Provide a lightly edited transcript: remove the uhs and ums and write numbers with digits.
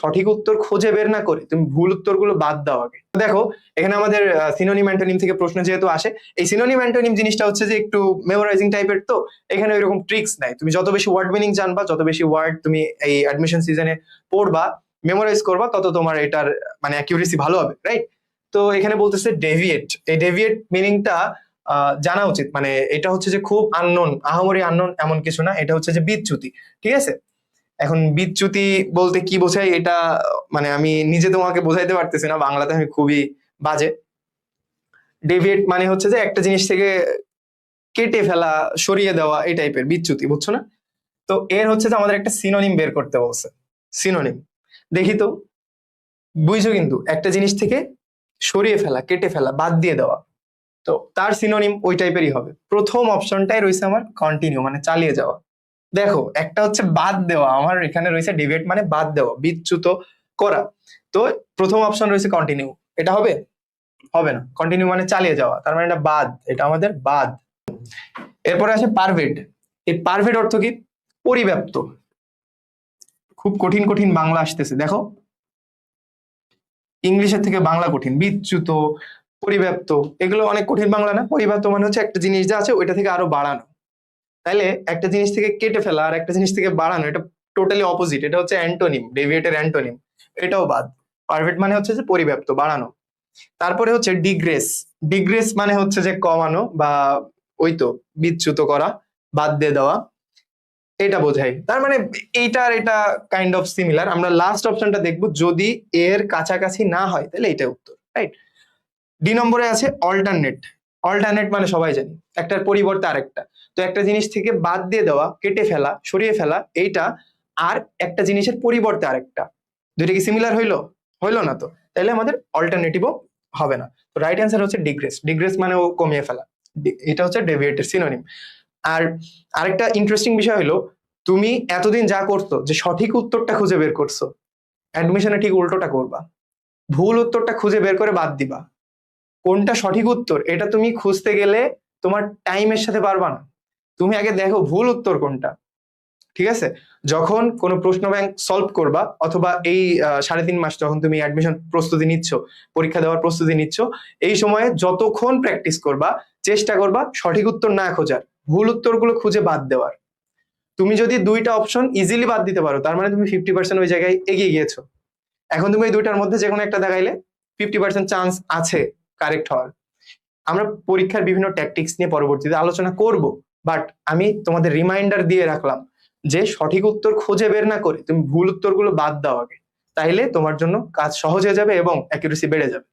সঠিক উত্তর খুঁজে বের না করে তুমি ভুল উত্তরগুলো বাদ দাও আগে। দেখো এখানে আমাদের সিনোনিম অ্যান্টোনিম থেকে প্রশ্ন যেহেতু আসে, এই সিনোনিম অ্যান্টোনিম জিনিসটা হচ্ছে যে একটু মেমোরাইজিং টাইপের, তো এখানে ওইরকম ট্রিক্স নাই। তুমি যত বেশি ওয়ার্ড মিনিং জানবা, যত বেশি ওয়ার্ড তুমি এই অ্যাডমিশন সিজনে পড়বা, মেমোরাইজ করবা, তত তোমার এটার মানে অ্যাকিউরেসি ভালো হবে, রাইট? তো এখানে বলতেছে ডেভিয়েট, এই ডেভিয়েট মিনিংটা জানা উচিত। মানে এটা হচ্ছে যে খুব আননোন, আহামরি আননোন এমন কিছু না, এটা হচ্ছে যে বিচ্যুতি, ঠিক আছে? এখন বিচ্যুতি বলতে কি বোঝায় এটা মানে আমি নিজে তোমাকে বোঝাইতে পারতেছি না, বাংলাতে আমি খুবই বাজে। ডেভিয়েট মানে হচ্ছে যে একটা জিনিস থেকে কেটে ফেলা, সরিয়ে দেওয়া, এই টাইপের বিচ্যুতি, বুঝছো না? তো এর হচ্ছে যে আমাদের একটা সিনোনিম বের করতে বলছে। সিনোনিম দেখি তো, বুঝছো? কিন্তু একটা জিনিস থেকে সরিয়ে ফেলা, কেটে ফেলা, বাদ দিয়ে দেওয়া, তো তার সিনোনিম ওই টাইপেরই হবে। প্রথম অপশনটাই রয়েছে আমার কন্টিনিউ, মানে চালিয়ে যাওয়া। দেখো একটা হচ্ছে বাদ দেওয়া, আমার এখানে রয়েছে ডিভিয়েট মানে বাদ দেওয়া, বিচ্যুত করা। তো প্রথম অপশন রয়েছে কন্টিনিউ, এটা হবে? হবে না। কন্টিনিউ মানে চালিয়ে যাওয়া, তার মানে এটা বাদ, এটা আমাদের বাদ। এরপরে আসে পারভেট। এই পারভেট অর্থ কি? পরিব্যাপ্ত। খুব কঠিন কঠিন বাংলা আসতেছে, দেখো ইংলিশের থেকে বাংলা কঠিন। বিচ্যুত, পরিব্যাপ্ত, এগুলো অনেক কঠিন বাংলা না? পরিব্যাপ্ত মানে হচ্ছে একটা জিনিস যা আছে ওইটা থেকে আরো বাড়ানো। তাইলে একটা জিনিস থেকে কেটে ফেলা আর একটা জিনিস থেকে বাড়ানো, এটা টোটালি অপোজিট। এটা হচ্ছে অ্যান্টোনিম, ডেভিয়েটের অ্যান্টোনিম, এটাও বাদ। পারভেট মানে হচ্ছে যে পরিব্যাপ্ত, বাড়ানো। তারপরে হচ্ছে ডিগ্রেস। ডিগ্রেস মানে হচ্ছে যে কমানো বা ওই তো বিচ্যুত করা, বাদ দিয়ে দেওয়া, এটা বোঝায়। তার মানে এইটা আর এটা কাইন্ড অফ সিমিলার। আমরা লাস্ট অপশনটা দেখবো, যদি এর কাছাকাছি না হয় তাহলে এটা উত্তর, রাইট? ডি নম্বরে আছে অল্টারনেট। অল্টারনেট মানে সবাই জানি একটার পরিবর্তে আরেকটা। তো একটা জিনিস থেকে বাদ দিয়ে দেওয়া, কেটে ফেলা, সরিয়ে ফেলা, এইটা আর একটা জিনিসের পরিবর্তে আরেকটা, দুইটা কি সিমিলার হইলো? হইলো না তো, তাহলে আমাদের অল্টারনেটিভও হবে না। তো রাইট অ্যান্সার হচ্ছে ডিগ্রেস। ডিগ্রেস মানে ও কমিয়ে ফেলা, এটা হচ্ছে ডেভিয়েটের সিনোনিম। আর আরেকটা ইন্টারেস্টিং বিষয় হলো, তুমি এতদিন যা করছো যে সঠিক উত্তরটা খুঁজে বের করছো, অ্যাডমিশনে ঠিক উল্টোটা করবা। ভুল উত্তরটা খুঁজে বের করে বাদ দিবা। কোনটা সঠিক উত্তর এটা তুমি খুঁজতে গেলে তোমার টাইমের সাথে পারবা না। তুমি আগে দেখো ভুল উত্তর কোনটা, ঠিক আছে? যখন কোনো প্রশ্ন ব্যাংক সলভ করবা, অথবা এই 3.5 মাস যখন তুমি অ্যাডমিশন প্রস্তুতি নিচ্ছ, পরীক্ষা দেওয়ার প্রস্তুতি নিচ্ছ, এই সময়ে যতক্ষণ প্র্যাকটিস করবা, চেষ্টা করবা সঠিক উত্তর না খোঁজার, ভুল উত্তরগুলো খুঁজে বাদ দেওয়ার। তুমি যদি দুইটা অপশন ইজিলি বাদ দিতে পারো, তার মানে তুমি 50% ওই জায়গায় এগিয়ে গিয়েছো। এখন তুমি এই দুইটার মধ্যে যে কোনো একটা দেখাইলে 50% চান্স আছে কারেক্ট হওয়ার। আমরা পরীক্ষার বিভিন্ন ট্যাকটিক্স নিয়ে পরবর্তীতে আলোচনা করব, বাট আমি তোমাদের রিমাইন্ডার দিয়ে রাখলাম যে সঠিক উত্তর খুঁজে বের না করে তুমি ভুল উত্তরগুলো বাদ দাও আগে, তাইলে তোমার জন্য কাজ সহজ হয়ে যাবে এবং অ্যাকুরেসি বেড়ে যাবে।